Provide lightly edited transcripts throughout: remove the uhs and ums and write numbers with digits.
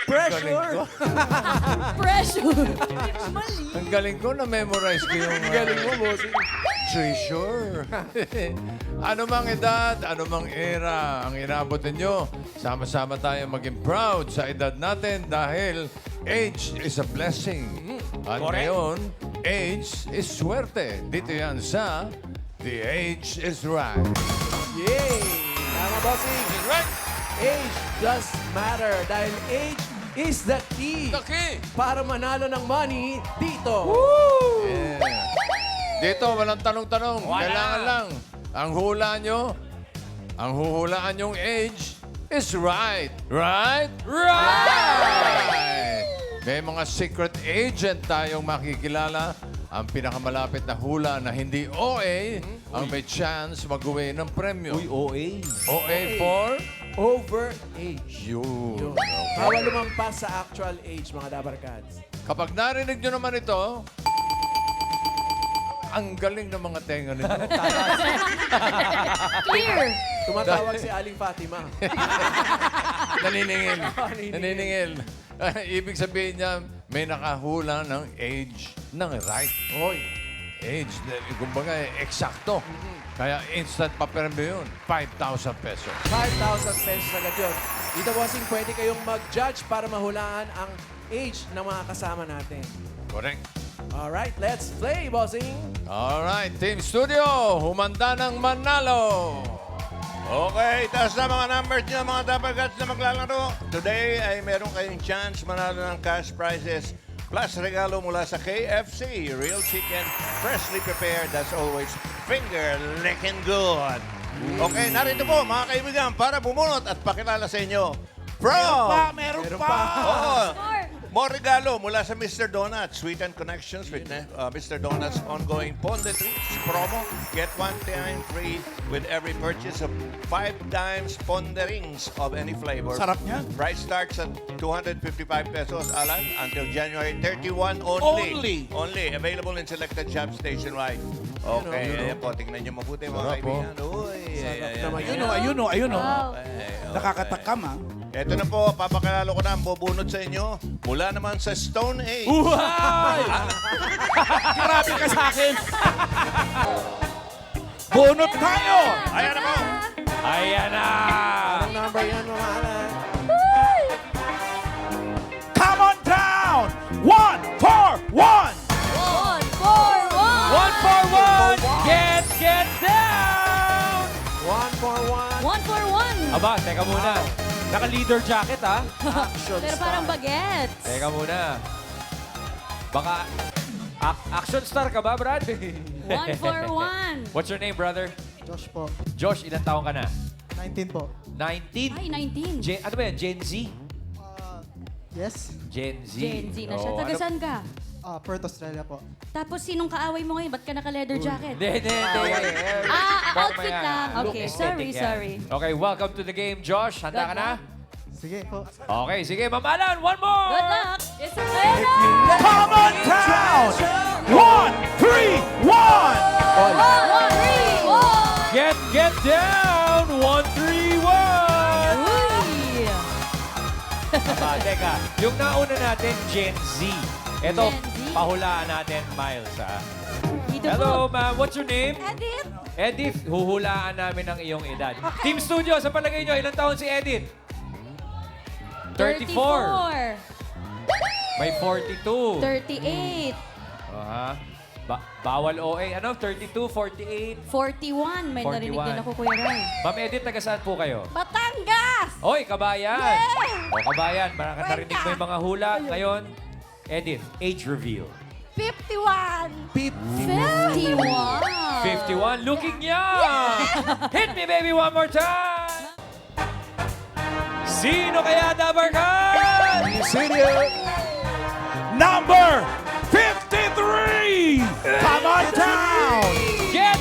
Pressure! Pressure. Ang galing ko, na-memorize ko yung... Galing mo, bossing. Treasure. Ano mang edad, ano mang era ang inabot ninyo, sama-sama tayo maging proud sa edad natin dahil age is a blessing. At ngayon, age is swerte. Dito yan sa The Age is Right. Yay! Tama, bossing. Right? Age does matter dahil age is the key Taki! para manalo ng money dito. Yeah. Dito, walang tanong-tanong. Kailangan lang. Ang hula nyo, ang huhulaan yung age is right. Right? Right! May mga secret agent tayong makikilala. Ang pinakamalapit na hula na hindi OA ang may chance mag-uwi ng premyo. OA. OA for? Over age. Yun. Bawal lumampas sa actual age, mga Dabarkads. Kapag narinig nyo naman ito, ang galing ng mga tenga nito. Clear. Tumatawag si Aling Fatima. Naniningil. Naniningil. Naniningil. Ibig sabihin niya, may nakahula ng age ng right. Hoy. Age, kumbaga, eksakto. Kaya instant papremyo yun, 5,000 pesos. 5,000 pesos agad yun. Dito, bossing, pwede kayong mag-judge para mahulaan ang age ng mga kasama natin. Correct. Alright, let's play, bossing. Alright, Team Studio, humanda ng manalo. Okay, taas na mga numbers nyo, mga Dabarkats na maglalaro. Today ay meron kayong chance manalo ng cash prizes plus regalo mula sa KFC. Real chicken, freshly prepared, as always, finger licking good. Okay, narito po mga kaibigan para bumunot at pakilala sa inyo. Meron pa. Oo. More regalo mula sa Mr. Donuts. Sweet and Connections with Mr. Donuts ongoing Ponde Treats promo. Get one time free with every purchase of 5 times Ponde Rings of any flavor. Sarap niyan. Price starts at 255 pesos, Alan, until January 31 only. Only. Available in selected shops nationwide. Okay, ayan po. Tingnan nyo mabuti mga Sarap po. kaibigan. Uy, naman Ayun o. Wow. Nakakatakam ah. Ito na po, papakilala ko na ang bubunot sa inyo mula naman sa Stone Age. Grabe ka sa akin. Bunot tayo. Ayan na po. Ayan na. Anong number yan, mga Alan? Come on down. 1, 4, 1. 1, 4, 1. 1 for 1. Get down. 1 for 1. 1 for 1. Aba, teka muna. Naka-leader jacket ah. Action Pero star. parang bagets. Teka muna. Baka action star ka ba, Brad? 1 for 1. What's your name, brother? Josh po. Josh, ilang taong ka na? 19 po. 19? Ay, 19. Ano ba yan? Gen Z? Yes. Gen Z. Gen Z na siya. Oh, Taga ano- saan ka? Perth, Australia po. Tapos sinong kaaway mo ngayon? Ba't ka naka-leather jacket? Hindi. Outfit lang. Okay, sorry, sorry. Okay, welcome to the game, Josh. Handa ka na? Sige po. Okay, sige, Mamalan, one more! Good luck. Yes, sir. Come on down! 1, 3, 1! 1, 3, 1. Get down! 1, 3, 1! Uy! Teka, yung nauna natin, Gen Z. Ito, Gen Z? pahulaan natin, Miles, ha? Dito Hello, po. ma'am. What's your name? Edith. Edith, huhulaan namin ang iyong edad. Team Studio, sa palagay nyo, ilang taon si Edith? 34. May 42. 38. Aha. Bawal OA. Ano? 32, 48. 41. May narinig 41. din ako, Kuya Ray. Ma'am Edith, taga saan po kayo? Batangas! Oy, kabayan! Yeah! O, kabayan, parang narinig mo yung mga hula. Ngayon, Edith, age reveal. 51. 51. 51. 51, looking young! Hit me, baby, one more time! Sino kaya, Dabarkan? Number 53! Come on down! Get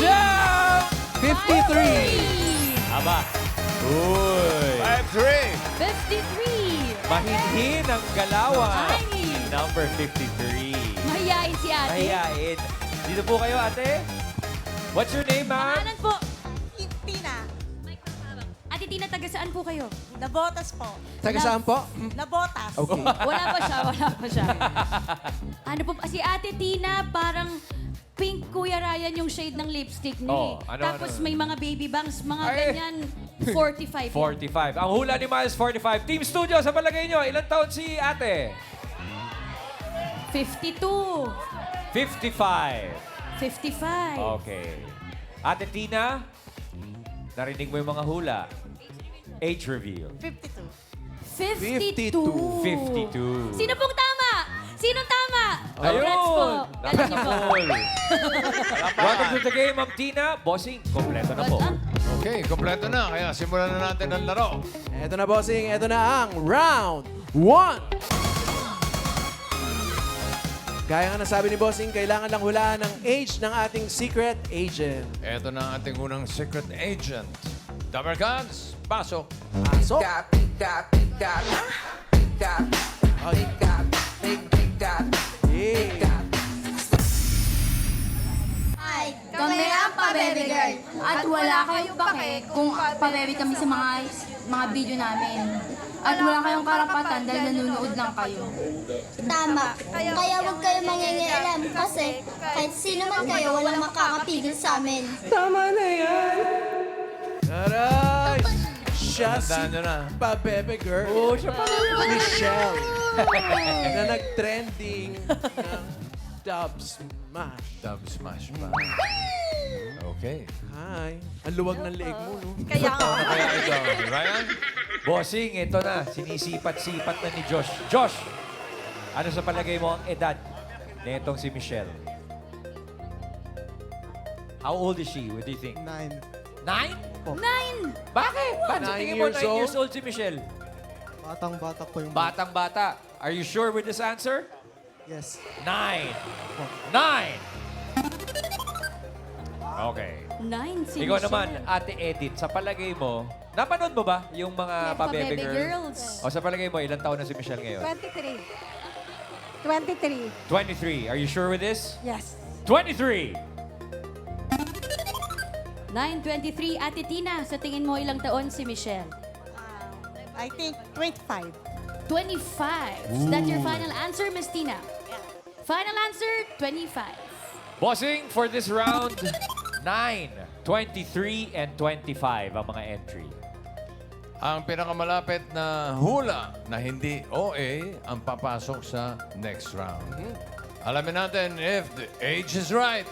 down! 53. Aba. Uy. 5-3. 53. Mahinhin ang galawan. Ay. Number 53. Mahihain si ate. Mahihain. Dito po kayo, ate. What's your name, ma'am? Pangalan po. Tina. Ate Tina, taga saan po kayo? Nabotas po. Taga saan po? Nabotas. Okay. Wala pa siya, wala pa siya. Ano po, si Ate Tina, parang pink Kuya Ryan yung shade ng lipstick niya. Oh, eh. ano, Tapos ano? may mga baby bangs, mga Ay. ganyan, 45. 45. Ang hula ni Miles, 45. Team Studio, sa palagay nyo, ilang taon si ate? 52. 55. 55. Okay. Ate Tina, narinig mo yung mga hula. Age reveal. 52. 52. 52. Sino pong tama? Sinong tama? Ayun! Congrats po. Galing niyo po. Napakahul. Welcome to the game, Ma'am Tina. Bossing, kompleto na po. Okay, kompleto na. Kaya simulan na natin ang laro. Eto na, bossing. Eto na ang round 1. Gaya nga nasabi ni bossing, kailangan lang hulaan ang age ng ating secret agent. Ito na ang ating unang secret agent. Dapper Cats, pasok. Pasok. Yeah. Hi, kami ang Pabebe Girl. At wala kayong pake kung pabebe kami sa mga video namin. At wala kayong karapatan dahil nanonood lang kayo. Tama. Kaya huwag kayo mangingialam kasi kahit sino man kayo, walang makakapigil sa amin. Aray! Siya si Tandaan nyo na. Pabebe Girl. Oo, siya pa. Michelle. na nag-trending ng Dub Smash. Dub smash pa. Okay. Hi. Ang luwag ng leeg mo, no? Kaya nga. Kaya ito, Ryan? Bossing, ito na. Sinisipat-sipat na ni Josh. Josh, ano sa palagay mo ang edad netong si Michelle? How old is she? What do you think? 9. 9? 9. Bakit? Bakit sa 9 tingin mo years 9 years old? old si Michelle? Batang-bata po yung... Batang-bata. Are you sure with this answer? Yes. 9. 9. Okay. 9 si Ikaw Michelle. naman, Ate Edith, sa palagay mo, napanood mo ba yung mga Yes, Pabebe Pabebe Girls? Girls. O sa palagay mo, ilang taon na si Michelle ngayon? 23. 23. 23. Are you sure with this? Yes. 23. 9:23. Ate Tina, sa tingin mo ilang taon si Michelle? I think 25. 25. Is that your final answer, Miss Tina? Final answer, 25. Bossing, for this round, 9, 23, and 25 ang mga entry. Ang pinakamalapit na hula na hindi OA ang papasok sa next round. Alamin natin if the age is right.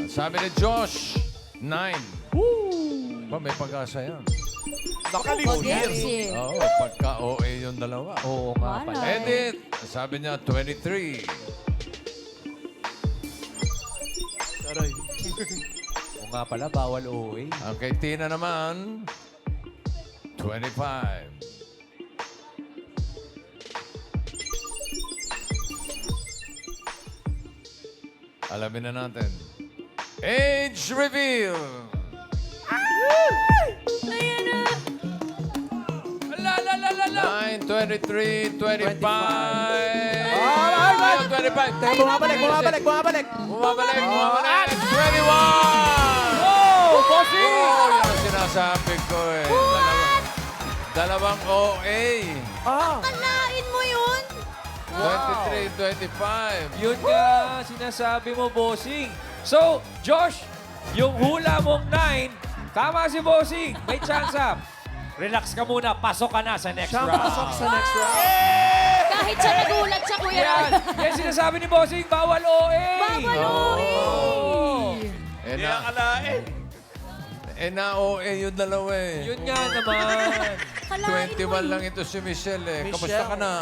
Ang sabi ni Josh, 9. Ba, may pag-asa yan. Yes, eh. Oo, pagka OA yung dalawa. Oo nga pala. Wala. Edit, ang sabi niya 23. Aray. Oo nga pala, bawal OA. Ang kay Tina naman, 25. Alamin na natin. Age reveal! Ayan na. La la la la la! 9, 23, 25. Alright! 25. Teka, bumabalik. Bumabalik, bumabalik. 21! Oh, Bossing! Oh, yan ang sinasabi ko eh. Dalawang OA. Ah! Kalain mo yun? 23, 25. Yun nga, sinasabi mo, Bossing. So, Josh, yung hula mong 9, tama si Bossing. May chance up. Relax ka muna, pasok ka na sa next Siya ang round. pasok sa next round. Kahit siya nagulat siya, Kuya Yan, Ryan. yan sinasabi ni Bossing, bawal OA. Bawal OA. Na OA yung dalawa eh. Yun nga naman. Kalain mo 21 yun. lang ito si Michelle eh. Michelle. Kamusta ka na?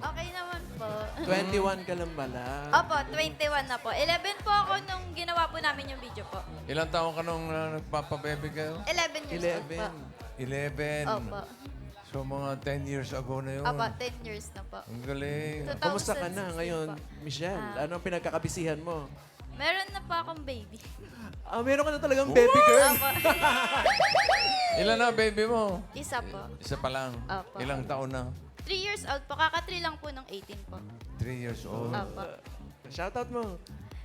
Okay naman po. 21 ka lang pala. Opo, 21 na po. 11 po ako nung ginawa po namin yung video po. Ilang taon ka nung nagpapabebe kayo? 11 years old po. 11. Opo. So mga 10 years ago na yun. Opo, 10 years na po. Ang galing. 2016 Kumusta ka na ngayon, po. Michelle? Ano ang pinagkakabisihan mo? Meron na po akong baby. Ah, meron ka na talagang baby girl. Opo. Ilan na baby mo? Isa po. Isa pa lang. Opo. Ilang taon na? 3 years old po. Kaka-3 lang po nung 18 po. 3 years old. Opo. Shoutout mo.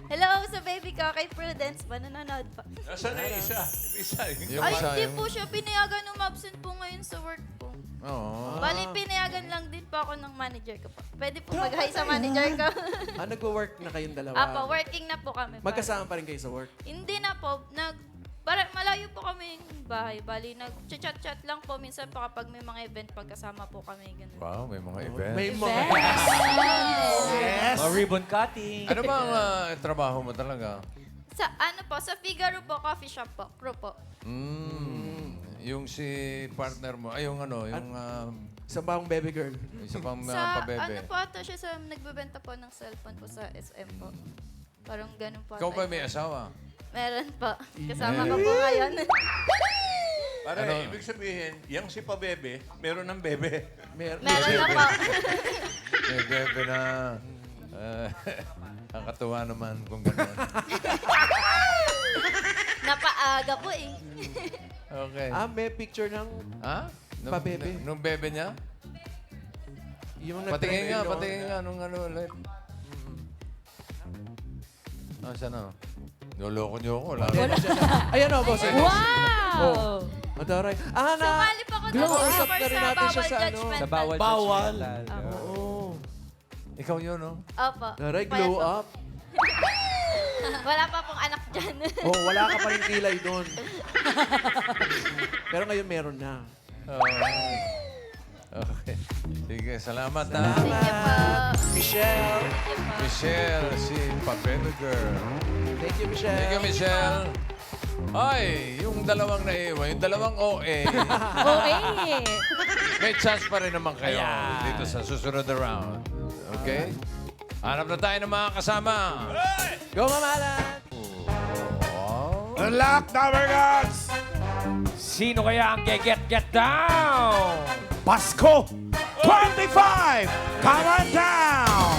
Hello sa baby ko, kay Prudence pa, nanonood pa. Nasaan na isa? Isa. Yung Ay, isa, hindi yung- po siya pinayagan umabsent po ngayon sa work po. Oo. Bali, pinayagan lang din po ako ng manager ko po. Pwede po mag-hi sa manager ko. Nagwo-work na kayong dalawa? Apo, working na po kami. Magkasama pa rin kayo sa work? Hindi na po. Malayo po kami yung bahay. Bali, nag-chat-chat lang po. Minsan pa kapag may mga event, pagkasama po kami. Ganun. Wow, may mga event. May mga... Mga ribbon cutting. Ano ba ang trabaho mo talaga? Sa sa Figaro po, coffee shop po, crew po. Yung si partner mo, ay yung ano, yung Sa bang baby girl? isa pang Sa pabebe. po ata siya sa nagbebenta po ng cellphone po sa SM po. Parang ganun po. Ikaw ata ba yun. may asawa? Meron po. Kasama ko po ngayon. Para Ano? ibig sabihin, yung si Pabebe, meron ng bebe. Meron na po. May bebe na... Nakakatuwa naman kung gano'n. Napaaga po eh. Okay. May picture ng... Ha? Pabebe. Nung bebe niya? Yung Patingin nga, nag-trend patingin nga nung ano ulit. Saan na? Nuloko niyo ako. Wala. Ayan o, boss. Wow! Madaray. Sumali pa ko Glow doon up for na rin sa natin siya bawal sa ano. judgmental. Sa bawal. Bawal. judgmental. Oo. Ikaw yun, no? Opo. Daray, Payat glow po. up. Wala pa pong anak dyan. Oh, wala ka pa rin kilay doon. Pero ngayon meron na. Okay. Sige, salamat ha. Sige po. Michelle. Michelle, si Pabebe Girl. Thank you, Michelle. Thank you, Michelle. Ay, yung dalawang naiwan, yung dalawang OA, Okay. may chance pa rin naman kayo dito sa susunod na round. Okay? Hanap na tayo ng mga kasama. Go, mamalan! Wow. Good luck, Dabargads! Sino kaya ang get down? Pasko 25! Come on down!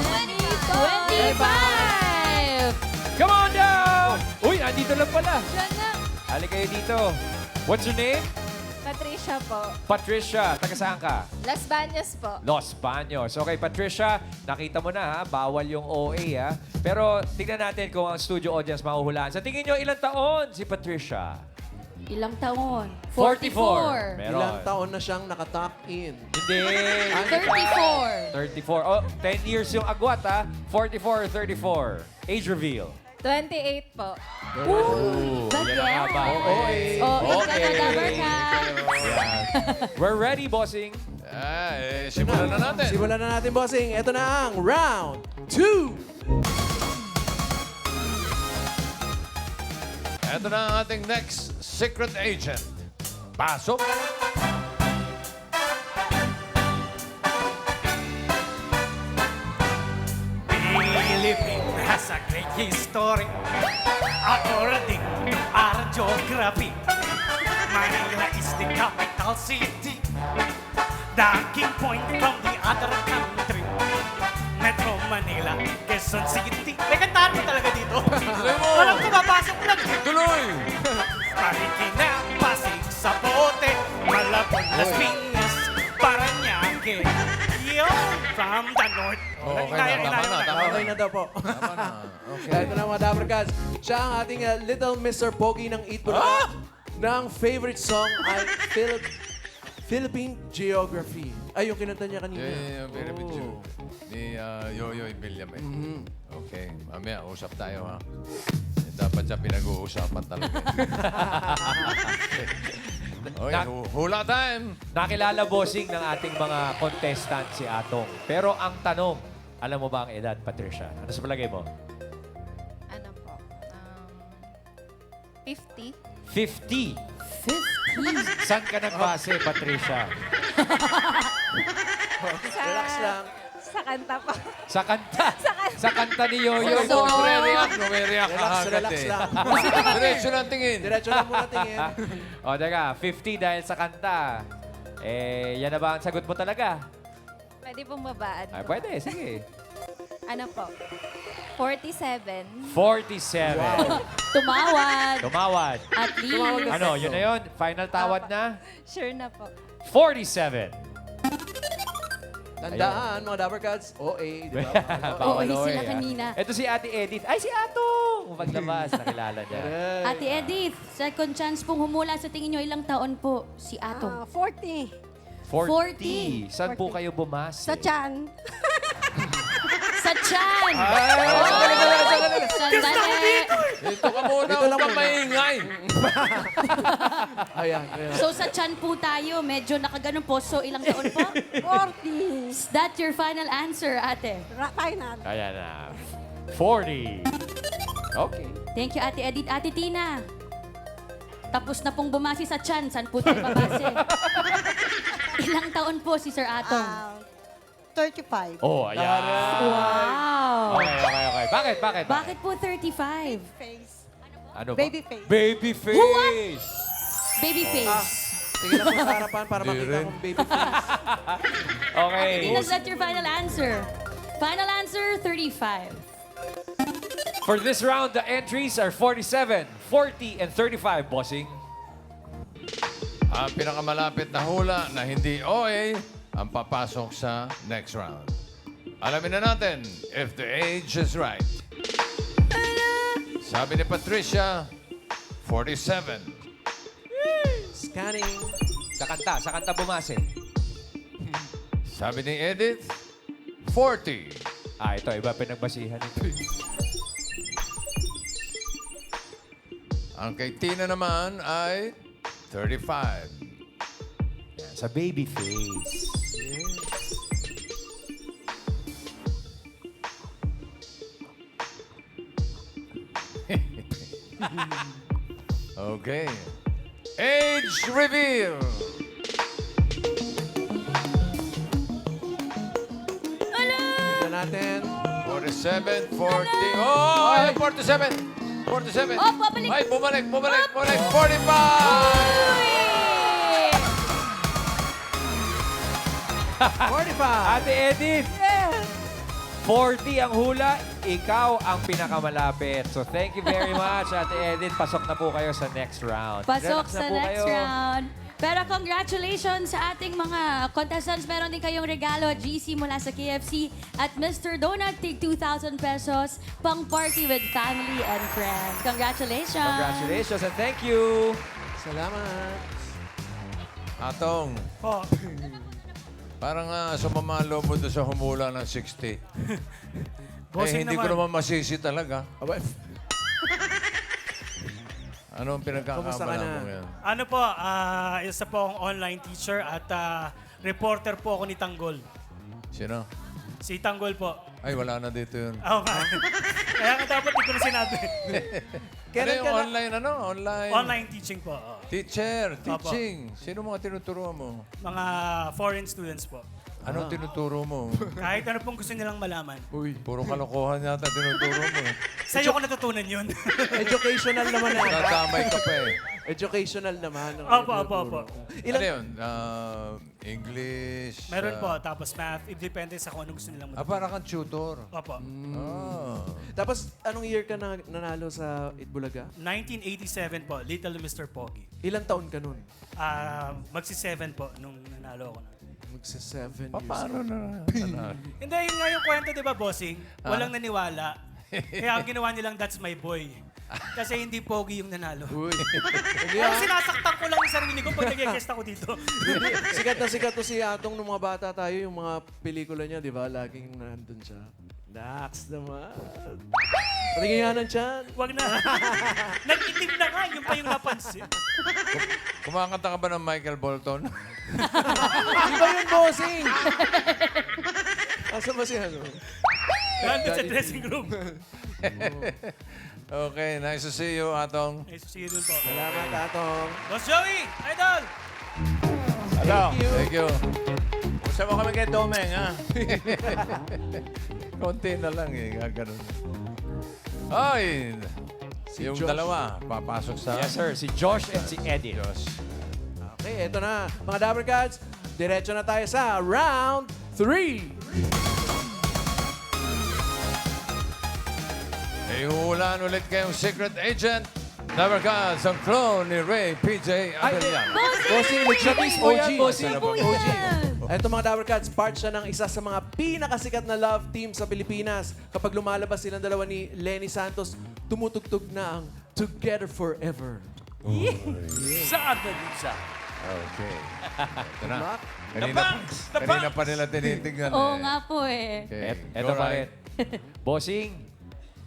25! Come on down! Uy, andito lang pala. Diyan na. Hali kayo dito. What's your name? Patricia po. Patricia. Taga saan ka? Las Bañas po. Los Baños. Okay, Patricia, nakita mo na ha, bawal yung OA ha. Pero tingnan natin kung ang studio audience mahuhulaan. Sa tingin nyo, ilang taon si Patricia? Ilang taon? 44. Meron. Ilang taon na siyang nakatuck in. Hindi. 34. 34. Oh, 10 years yung agwat ha. 44 or 34. Age reveal. 28 po. But Yan ang haba. OA. Oh, ikaw na Dabber Cats. We're ready, bossing. Simulan na natin. Simulan na natin, bossing. Ito na ang round 2. Ito na ang ating next secret agent. Pasok. Philippines has a great history according to our geography. Manila is the capital city, the king point from the other country. Metro Manila, Quezon City. May kantahan mo talaga dito. Walang pumapasok lang. Tuloy! Marikina, Pasig, Sapote, Malabon, Las Piñas, Parañaque. Yo, from the north. Okay na, tama na, tama Okay na. na daw po. Tama na. Okay. Ito na mga Dabber Cats. Siya ang ating Little Mr. Pogi ng Eat Bulacan. Na ang favorite song ay Philippine Geography. Ay, yung kinanta niya kanina. Yung very video ni Yoyoy Villamet. Okay, mamaya usap tayo ha. Dapat siya pinag-uusapan talaga. Okay, hula time! Nakilala, bossing, ng ating mga contestant si Atong. Pero ang tanong, alam mo ba ang edad, Patricia? Ano sa palagay mo? Ano po? 50? 50. 50? Saan ka nagbase, Patricia? Relax lang. Sa kanta po. Sa kanta. Sa kanta ni Yoyo. So, Numereak ka agad Relax eh. lang. Diretso ng tingin. Diretso lang muna tingin. O, teka, 50 dahil sa kanta. Yan na ba ang sagot mo talaga? Pwede pong babaan Ay, po. pwede, sige. Ano po? 47. 47. Tumawad. Tumawad. At least. Ano, yun na yun? Final tawad na? Sure na po. 47. Tandaan, mga Dabber Cats, OA, di ba? Oo, Bawal sila ah. kanina. Ito si Ate Edith. Ay, si Ato! nung paglabas, nakilala niya. Ate Edith, second chance pong humula. Sa tingin nyo, ilang taon po si Atong? 40. 40. Saan po kayo bumase? Sa tiyan. Sa Chan! Sandali! Dito ka muna, Dito huwag lang ka muna. maingay. Ayan, ayan. So sa Chan po tayo, medyo nakaganon po. So ilang taon po? 40. Is that your final answer, ate? Final. Kaya na. 40. Okay. Thank you, Ate Edith. Ate Tina, tapos na pong bumasi sa Chan. Saan po tayo babase? Ilang taon po si Sir Atong? 35. Oh, ayan. Wow! Okay. Bakit? Bakit po 35? Face. Ano ba? Baby face. Baby face. Baby face. Tingnan lang po sa harapan para makita kong baby face. Okay. Ate Tina, is that your final answer? Final answer, 35. For this round, the entries are 47, 40, and 35, bossing. Ang pinakamalapit na hula na hindi OA ang papasok sa next round. Alamin na natin if the age is right. Sabi ni Patricia, 47. Scanning. Sa kanta bumase. Sabi ni Edith, 40. Ito, iba pinagbasihan ito. Ang kay Tina naman ay 35. Yan, sa baby face. Okay. Age reveal. Tingnan natin. 47, 40. Oh, ay, 47. 47. Oh, babalik. Ay, bumalik. 45! Ate Edith! 40 ang hula, ikaw ang pinakamalapit. So thank you very much, Ate Edith. Pasok na po kayo sa next round. Pasok Relax na sa po next kayo. round. Pero congratulations sa ating mga contestants. Meron din kayong regalo, GC mula sa KFC at Mr. Donut, tig 2,000 pesos, pang party with family and friends. Congratulations! Congratulations and thank you. Salamat. Atong, Po. parang sumamalo mo doon sa humula ng 60. Bossing hindi ko naman. naman masisi talaga. Abay, Ano ang Kumusta ka pinagkakamala na? mo ngayon? Ano po, isa po akong online teacher at reporter po ako ni Tanggol. Sino? Si Tanggol po. Ay, wala na dito yun. Oo nga. Kaya nga dapat di ko na sinabi. Ano yung online, Online? Online teaching po. Oo. Teacher, teaching. Sino mga tinuturuan mo? Mga foreign students po. Anong tinuturo mo? Kahit ano pong gusto nilang malaman. Puro kalokohan yata tinuturo mo. Sa iyo ko natutunan yun. educational naman na. Nadamay ka pa eh. Educational naman. Opo. Ano yun? English? Meron po. Tapos math. It depende sa kung ano gusto nilang matutunan. Parang kang tutor. Opo. Tapos, anong year ka nanalo sa Itbulaga? 1987 po. Little Mr. Pogi. Ilang taon ka nun? Magsi-7 po nung nanalo ako na. Magsa 7 years. Paano na? Hindi, yun nga yung kwento, di ba, bossing? Walang naniwala. Kaya ang ginawa nilang, that's my boy. Kasi hindi pogi yung nanalo. Uy. Pero sinasaktan ko lang yung sarili ko pag nag-guest ako dito. Sikat na sikat to si Atong nung mga bata tayo, yung mga pelikula niya, di ba? Laging nandun siya. Dax naman. Patingin nga ng tiyan. Wag na. Nag-itim na nga, yung pa yung napansin. Kumakanta ka ba ng Michael Bolton? Di ba yun, bossing? Asa ba si ano? Nandun sa dressing room. Okay, nice to see you, Atong. Nice to see you dun po. Salamat, Atong. Boss Joey! Idol! Hello. Thank you. Gusto mo kami kay Domeng, ha? Konti na lang eh, gaganon. Ay! Yung Josh. dalawa, papasok sa... Yes, sir. Si Josh and si Eddie. Okay, eto na. Mga Dabber Cats, diretso na tayo sa round 3. Ihuhulaan ulit kayong secret agent. Dabber Cats, ang clone ni Ray PJ Abelian. Bossing, legit Mismo yan, OG. bossing. Ano ba, OG? Ito mga Dabber Cats, part siya ng isa sa mga pinakasikat na love team sa Pilipinas. Kapag lumalabas silang dalawa ni Lenny Santos, tumutugtog na ang Together Forever. Saan na din siya? Okay. Ito na. Diba? Kanina pa nila tinitignan. Oo nga po eh. Okay. Eto go pa right. rin. Bossing,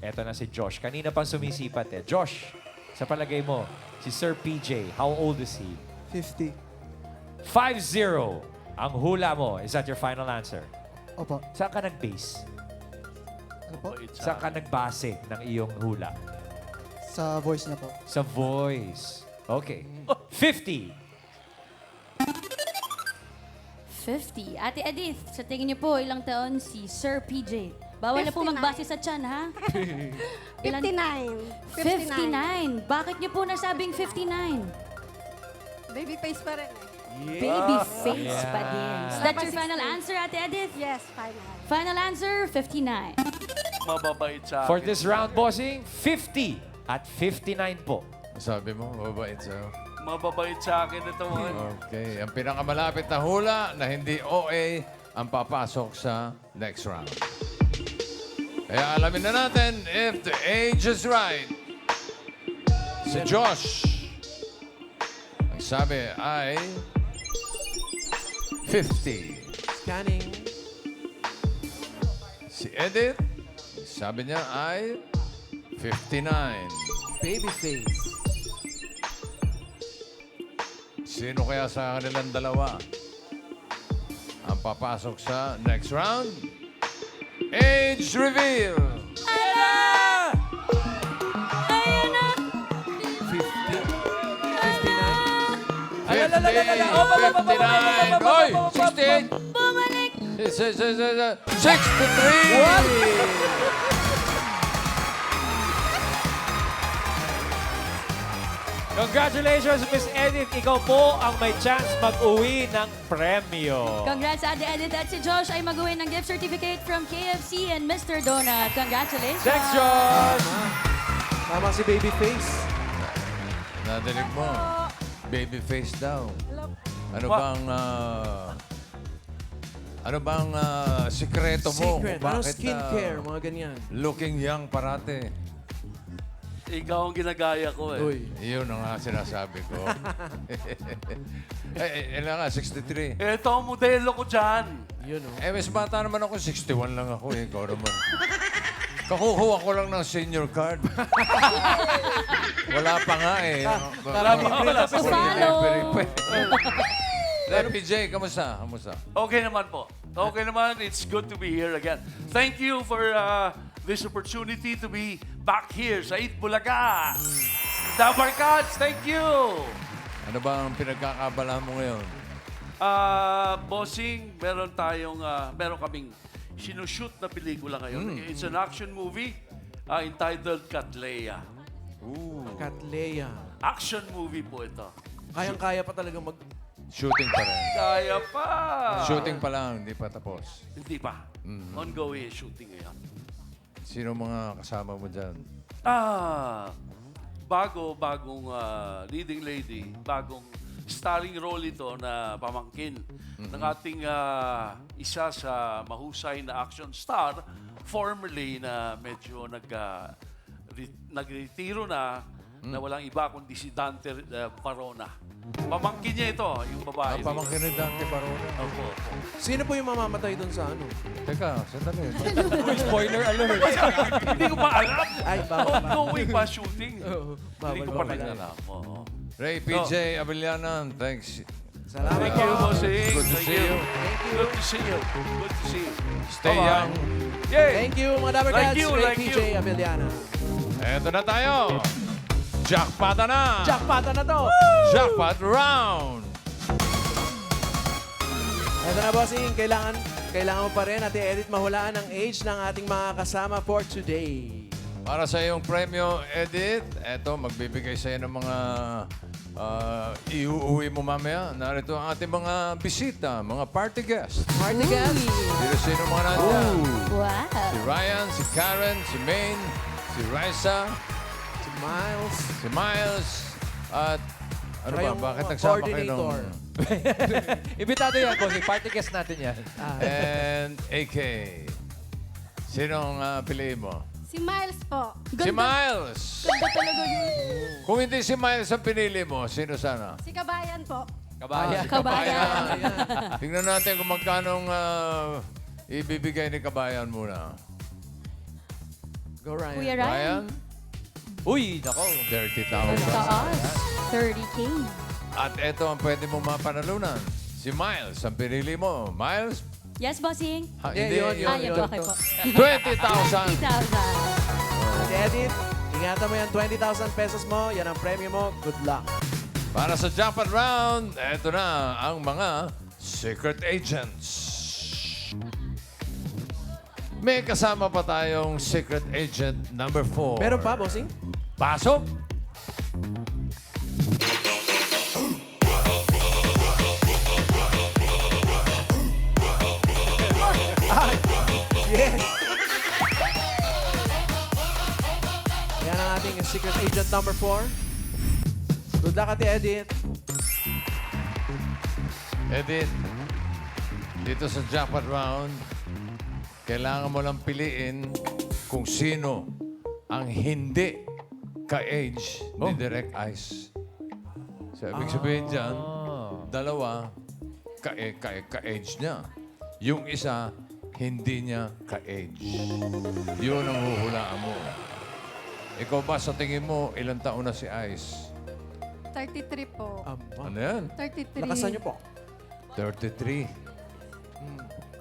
eto na si Josh. Kanina pang sumisipat eh. Josh, sa palagay mo, si Sir PJ, how old is he? 50. 5-0. Ang hula mo. Is that your final answer? Opo. Saan ka nag-base? Ano po? Saan ka nagbase ng iyong hula? Sa voice na po. Sa voice. Okay. 50. 50. Ate Edith, sa tingin niyo po, ilang taon si Sir PJ? Bawal na po 59. magbase sa tiyan, ha? 59. 59. Bakit niyo po nasabing 59? Baby face pa rin. Baby face pa din. Yeah. Is that your final answer, Ate Edith? Yes, final. Final answer, 59. Mababait sa For akin. this round, bossing, 50 at 59 po. Sabi mo, mababait sa'yo. Mababait sa akin ito. Okay. Ang pinakamalapit na hula na hindi OA ang papasok sa next round. Kaya alamin na natin if the age is right. Si Josh, ang sabi ay 50. Scanning. Si Edith, sabi niya ay 59. Baby face. Sino kaya sa kanilang dalawa ang papasok sa next round? Age reveal! Ayun na! 50. 59. 59! Oy! 68! Bumalik! 63! Congratulations, Miss Edith. Ikaw po ang may chance mag-uwi ng premyo. Congrats, Ate Edith. At si Josh ay mag-uwi ng gift certificate from KFC and Mr. Donut. Congratulations! Thanks, Josh! Tama si baby face. Nadinig mo. Baby face daw. Ano bang sikreto mo? Secret. Kung Anong bakit, skincare? Mga ganyan. looking young parate. Ikaw ang ginagaya ko eh. Uy. Yun ang nga sinasabi ko. Ilan nga, 63. Ito ang modelo ko dyan. Yun, oh. Mas bata naman ako, 61 lang ako eh. Ikaw naman. Kakukuha ko lang ng senior card. Wala pa nga eh. Wala pa. Follow! PJ, kamusta? Okay naman po. Okay naman. It's good to be here again. Thank you for this opportunity to be back here sa Eat Bulaga. Dabarkads, thank you! Ano ba ang pinagkakabalahan mo ngayon? Bossing, meron kaming sinushoot na pelikula ngayon. It's an action movie entitled Katleya. Katleya. Action movie po ito. Kayang-kaya pa talaga mag... Shooting pa rin. Kaya pa! Shooting pa lang, hindi pa tapos. Hindi pa. Ongoing shooting ngayon. Sino mga kasama mo dyan? Bagong leading lady, bagong starring role ito na pamangkin ng ating isa sa mahusay na action star, formerly na medyo nagretiro na walang iba kundi si Dante Barona. Pamangkin niya ito, yung babae. Ang pamangkin ni Dante Barona. Opo. Sino po yung mamamatay doon sa ano? Teka, sandali. Spoiler alert. Hindi ko pa alam. Ay, bawal pa. Ongoing pa shooting. Oo, Hindi bawal ko pa pa rin pala. alam. Oo. Ray, PJ, Abelianan, thanks. Salamat Thank you, bossing. Good to Thank see you. Good to see you. Good to see you. Stay Bye-bye. young. Yay! Thank you, mga Dabber Like Cats. you, Ray like PJ you. Abeliana. Eto na tayo. Jackpot na. Jackpot na to! Jackpot round. Ito na, bossing. Kailangan mo pa rin, Ate Edith, mahulaan ang age ng ating mga kasama for today. Para sa iyong premyo, Edith, eto, magbibigay sa iyo ng mga iuuwi mo mamaya. Narito ang ating mga bisita, mga party guests. Party guest. Sino mga nandiyan? Wow! Si Ryan, si Karen, si Maine, si Raisa, Si Miles. si Miles, at ano ba, Kayong bakit nagsama kayo coordinator. ng... Imbitado yan, bossing. Party guest natin yan. And AK. Sinong piliin mo? Si Miles po. Si Miles. Ganda talaga yun. Kung hindi si Miles ang pinili mo, sino sana? Si Kabayan po. Kabayan. Kabayan. Tingnan natin kung magkano ibibigay ni Kabayan muna. Go, Ryan. Kuya Ryan. Ryan, Uy, nako. 30,000. Taas. 30K. At ito ang pwede mong mapanalunan. Si Miles ang pinili mo. Miles? Yes, bossing? Ha, Hindi, yun. Yun, okay po. 20,000. 50,000. Ate Edith, ingatan mo yan. 20,000 pesos mo. Yan ang premyo mo. Good luck. Para sa jackpot round, eto na ang mga secret agents. May kasama pa tayong secret agent number 4. Meron pa, bossing? Pasok! Yes! Yan ang ating secret agent number 4. Good luck, Ate Edith. Edith, dito sa jackpot round, kailangan mo lang piliin kung sino ang hindi ka-age ni Direct Ice. So, ibig sabihin dyan, dalawa, ka-age niya. Yung isa, hindi niya ka-age. Yun ang huhulaan mo. Ikaw ba, sa tingin mo, ilang taon na si Ice? 33 po. Ano yan? 33. Lakasan niyo po. 33.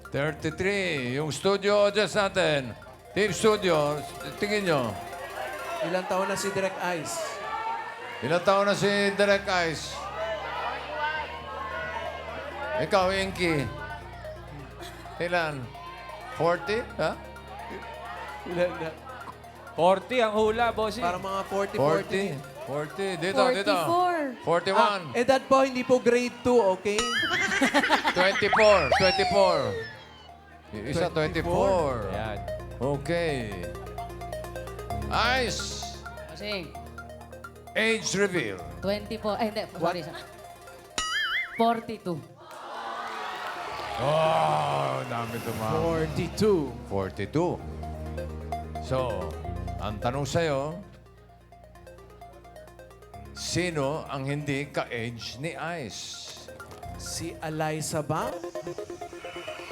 33. Yung studio audience natin. Team Studio, tingin nyo. Ilang taon na si Direct Ice? Ilang taon na si Direct Ice? Ikaw, Inky. Ilan? 40? Ha? Ilan na? 40 ang hula, bossing. Parang mga 40. 40. Dito, dito. 44. 41. Edad po, hindi po grade 2, okay? 24. 24. Yung isa, 24. Ayan. Okay. Ice. Bossing, Age reveal. 20 po. Hindi, sorry. 42. Oh, dami tumama. 42. 42. So, ang tanong sa'yo, sino ang hindi ka-age ni Ice? Si Eliza ba?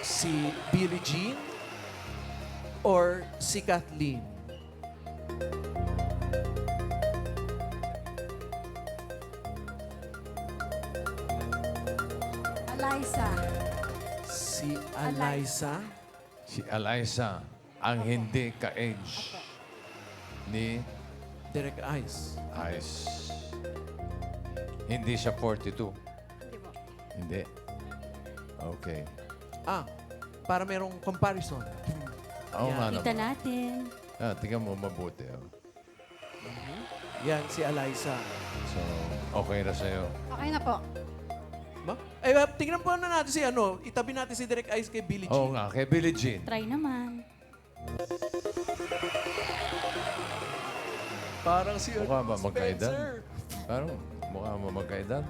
Si Billie Jean? Or si Kathleen? Eliza. Si Eliza? Si Eliza ang hindi ka-age ni Direct Ice. Ice. Hindi siya 42. Hindi. Okay. Ah, para merong comparison. Oo nga Kita naman. natin. Tingnan mo mabuti. Oh. Yan, si Eliza. So, okay na sa'yo. Okay na po. Ba? Tingnan po na natin si itabi natin si Direct Ice kay Billie Oo Jean. nga, kay Billie Jean. Try naman. Parang si Mukha ba si magkaedad? Spencer. Parang mukha mo magkaedad.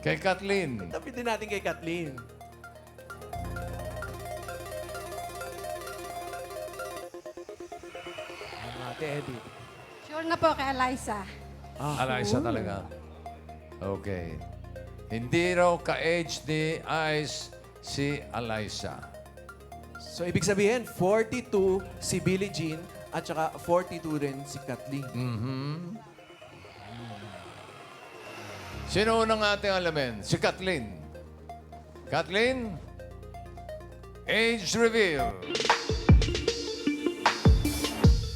Kay Kathleen. Tabi din natin kay Kathleen. Ang Ate Edith. Sure na po kay Eliza. Eliza talaga. Okay. Hindi raw ka-age ni Ice si Eliza. So, ibig sabihin, 42 si Billie Jean at saka 42 rin si Kathleen. Sino unang ating alamin? Si Kathleen. Kathleen, age reveal.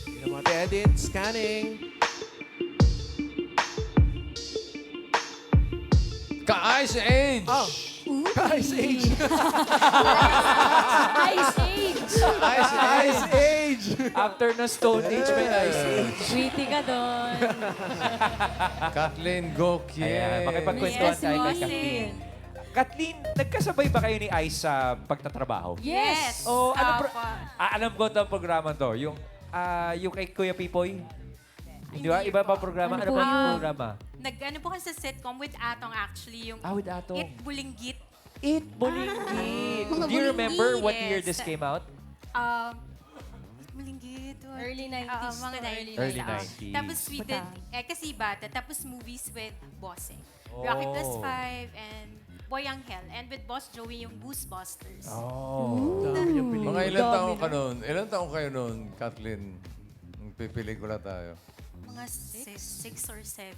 Tingnan mo, Ate Edith, scanning. Ka-Ice age. Ice age. Ice Age! Ice age. Ice age. After na Stone Age, may Ice Age. Witty ka doon. Kathleen, go, kid. Ayan, makipagkwentuhan Yes, tayo kay bossing. Kathleen. Kathleen, nagkasabay ba kayo ni Ice sa pagtatrabaho? Yes! O alam ko itong programa to, yung kay Kuya Pipoy. Di ba? Iba pa programa? Ano Ano po pa yun? programa? Nag-ano po kasi sa sitcom with Atong actually, yung With Atong. It Bulinggit. Eat Bulinggit. Do you remember what year this came out? Malinggit. Early 90s mga to early 90s. Early Oo. 90s. Tapos we did, kasi bata, tapos movies with Bossing. Rocky Plus 5 and Boy Angel. And with Boss Joey, yung Boost Busters. Oh. Dami niyang pelikula. Mga ilang taon ka noon? Ilang taon kayo noon, Kathleen? Nung pipelikula tayo. Mga 6 or 7.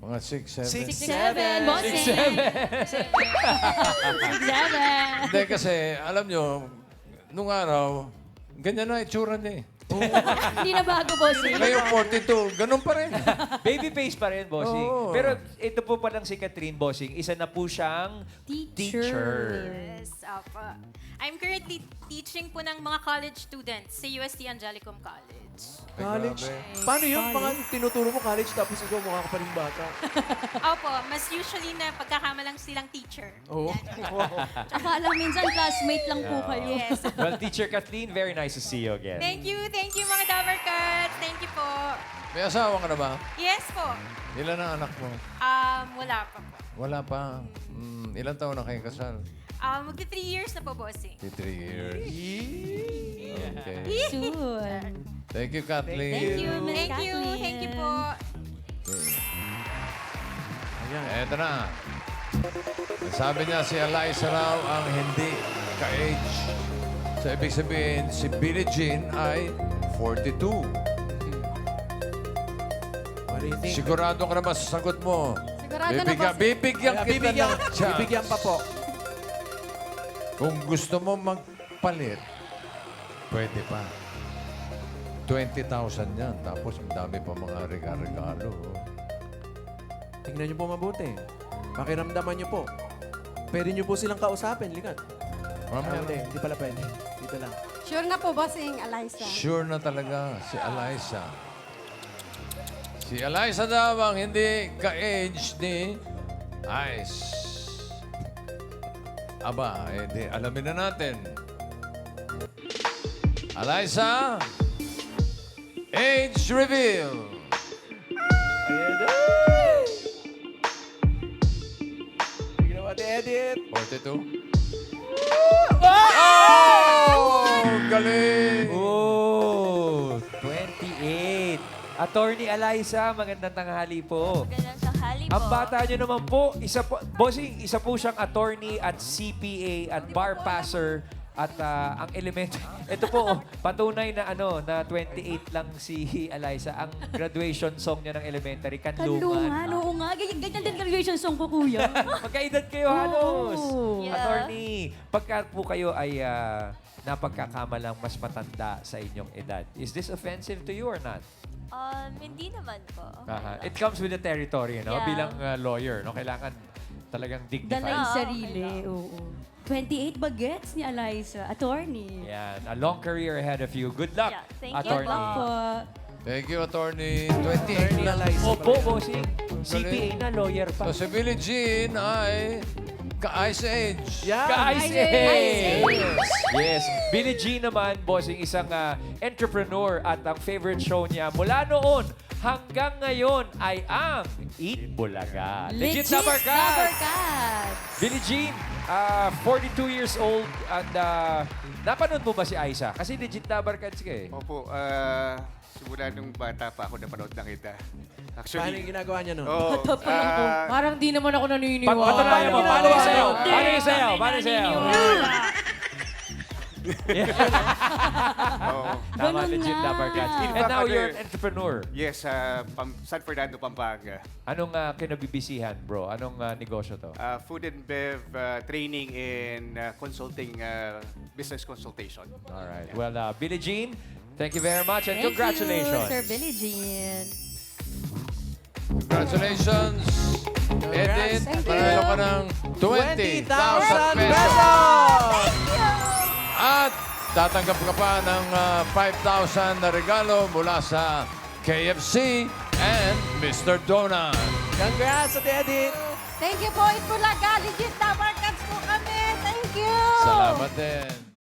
Mga 6, 7. 7, bossing. 6, 7. Hindi kasi, alam nyo, nung araw, ganyan na itsura niya eh. Hindi na bago, bossing. Ngayon 42, ganun pa rin. Baby face pa rin, Bossing. Oo. Pero ito po palang si Catherine, Bossing, isa na po siyang teacher. Yes, opo. I'm currently teaching po ng mga college students sa UST Angelicum College. College? Grabe. Paano yun? Tinuturo mo college tapos ikaw mukha ka pa rin bata. Opo, mas usually na pagkakamalang silang teacher. Oo. Akala minsan classmate lang po kayo. Yes. Well, Teacher Kathleen, very nice to see you again. Thank you mga Dabber Cats. Thank you po. May asawa ka na ba? Yes po. Ilan ang anak mo? Wala pa po. Wala pa. Ilan taon na kayo kasal? Magti 3 years na po, bossing. 3 years. Okay. Soon. Thank you, Kathleen. Thank you, Miss Thank you. Kathleen. Thank you po. Eto na. Sabi niya si Eliza raw ang hindi ka-age. So, ibig sabihin, si Billie Jean ay 42. What do you think? Sigurado ka na ba sa sagot mo? Sigurado na po. Bibigyan Kaya kita ng chance. bibigyan pa po. Kung gusto mo magpalit, pwede pa. 20,000 yan. Tapos ang dami pa mga regalo. Tingnan niyo po mabuti. Pakiramdaman niyo po. Pwede niyo po silang kausapin, likat. Mamaya Hindi pala pwede. Dito lang. Sure na po, bossing, Eliza. Sure na talaga si Eliza. Si Eliza daw ang hindi ka-age ni Ice. Aba, hindi. Alamin na natin. Eliza, age reveal. Tingnan mo, edit. 42. Oh! Galing! Oh, 28. Attorney Eliza, magandang tanghali po. Magandang tanghali Ang bata niyo naman po, bossing, isa po siyang attorney at CPA at bar passer at ang elementary. Ito po, patunay na na 28 lang si Eliza. Ang graduation song niya ng elementary, Kanlungan. Kanlungan. Oo nga. Ganyan din graduation song ko, kuya. Magkaedad kayo halos. Oo. Yeah. Attorney, pagka po kayo ay napagkakamalang mas matanda sa inyong edad, is this offensive to you or not? Hindi naman po. It comes with the territory, no? Yeah. Bilang lawyer, no? Kailangan talagang dignified. Dala yung sarili. Oo. 28 bagets ni Eliza. Attorney. Yan. A long career ahead of you. Good luck, Yeah, thank you attorney. Po. Thank you, attorney. 28 lang. Opo, bossing. CPA na, lawyer pa. So, si Billie Jean ay ka-ice age. Yan. Guys, Guys, yes. Billie Jean naman, bossing, isang entrepreneur at ang favorite show niya mula noon hanggang ngayon ay ang Eat Bulaga. Legit Dabber Dabber Cats! Cats. Billie Jean, 42 years old and napanood mo ba si Aiza? Kasi legit Dabber Cats ka eh. Opo, simula nung bata pa ako napanood na kita. Paano yung ginagawa niya nun? Oo, Parang di naman ako naniniwala. Patunayan mo, paano yung sayaw? Paano yung sayaw? Paano yung sayaw? oo. Tama, Ganun legit nga. Dabber Cats. In And fact, now ano you're eh, an entrepreneur. Yes, San Fernando, Pampanga. Anong kinabibisihan, bro? Anong negosyo to? Food and bev training and consulting, business consultation. Alright. Well, Billie Jean, thank you very much and Thank congratulations. you, Sir Billie Jean. Congratulations, Edith. Thank you. Panalo ka ng 20,000 20,000 pesos. pesos! At tatanggap ka pa ng 5,000 na regalo mula sa KFC and Mr. Donut. Congrats, Ate Edith! Thank you po, Itbulaga. Legit Dabber Cats po kami. Thank you. Salamat din.